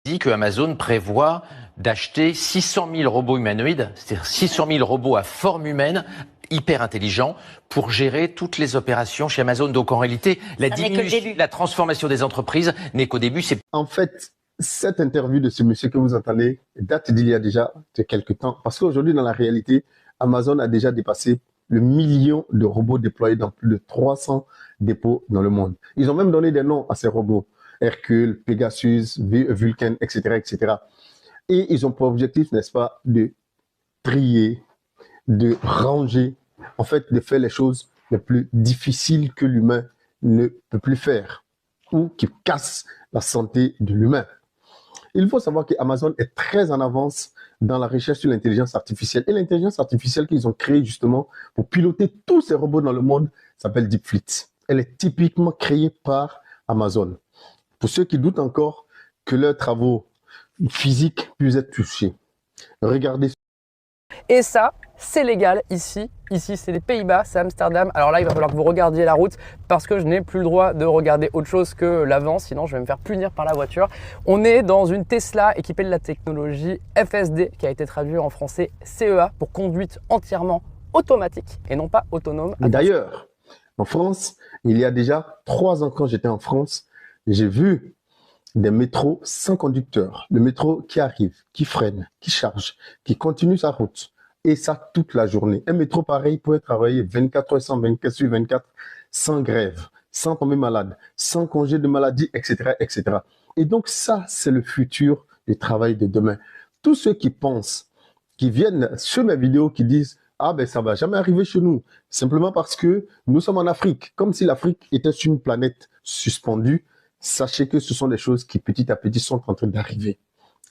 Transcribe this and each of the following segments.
dit que Amazon prévoit d'acheter 600 000 robots humanoïdes, c'est-à-dire 600 000 robots à forme humaine, hyper intelligents, pour gérer toutes les opérations chez Amazon. Donc en réalité, la transformation des entreprises n'est qu'au début. En fait, cette interview de ce monsieur que vous entendez date d'il y a déjà quelques temps. Parce qu'aujourd'hui, dans la réalité, Amazon a déjà dépassé le million de robots déployés dans plus de 300 dépôts dans le monde. Ils ont même donné des noms à ces robots. Hercule, Pegasus, Vulcan, etc., etc. Et ils ont pour objectif, n'est-ce pas, de trier, de ranger, en fait, de faire les choses les plus difficiles que l'humain ne peut plus faire ou qui cassent la santé de l'humain. Il faut savoir qu'Amazon est très en avance dans la recherche sur l'intelligence artificielle. Et l'intelligence artificielle qu'ils ont créée justement pour piloter tous ces robots dans le monde s'appelle DeepFleet. Elle est typiquement créée par Amazon. Pour ceux qui doutent encore que leurs travaux physiques puissent être touchés, regardez. Et ça, c'est légal ici. Ici, c'est les Pays-Bas, c'est Amsterdam. Alors là, il va falloir que vous regardiez la route parce que je n'ai plus le droit de regarder autre chose que l'avant, sinon je vais me faire punir par la voiture. On est dans une Tesla équipée de la technologie FSD qui a été traduite en français CEA pour conduite entièrement automatique et non pas autonome. D'ailleurs, en France, il y a déjà 3 ans quand j'étais en France, j'ai vu des métros sans conducteur. Le métro qui arrive, qui freine, qui charge, qui continue sa route. Et ça toute la journée. Un métro pareil pourrait travailler 24 heures sur 24, sans grève, sans tomber malade, sans congé de maladie, etc., etc. Et donc ça, c'est le futur du travail de demain. Tous ceux qui pensent, qui viennent sur mes vidéos, qui disent « Ah ben ça va jamais arriver chez nous », simplement parce que nous sommes en Afrique, comme si l'Afrique était sur une planète suspendue. Sachez que ce sont des choses qui petit à petit sont en train d'arriver.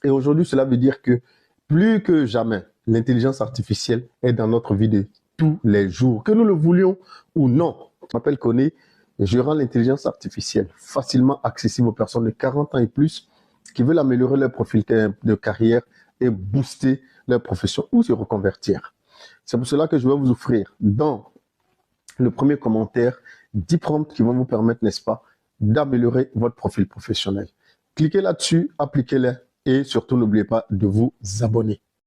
Et aujourd'hui, cela veut dire que plus que jamais, l'intelligence artificielle est dans notre vie de tous les jours, que nous le voulions ou non. Je m'appelle Koné et je rends l'intelligence artificielle facilement accessible aux personnes de 40 ans et plus qui veulent améliorer leur profil de carrière et booster leur profession ou se reconvertir. C'est pour cela que je vais vous offrir dans le premier commentaire 10 prompts qui vont vous permettre, n'est-ce pas, d'améliorer votre profil professionnel. Cliquez là-dessus, appliquez-les et surtout n'oubliez pas de vous abonner.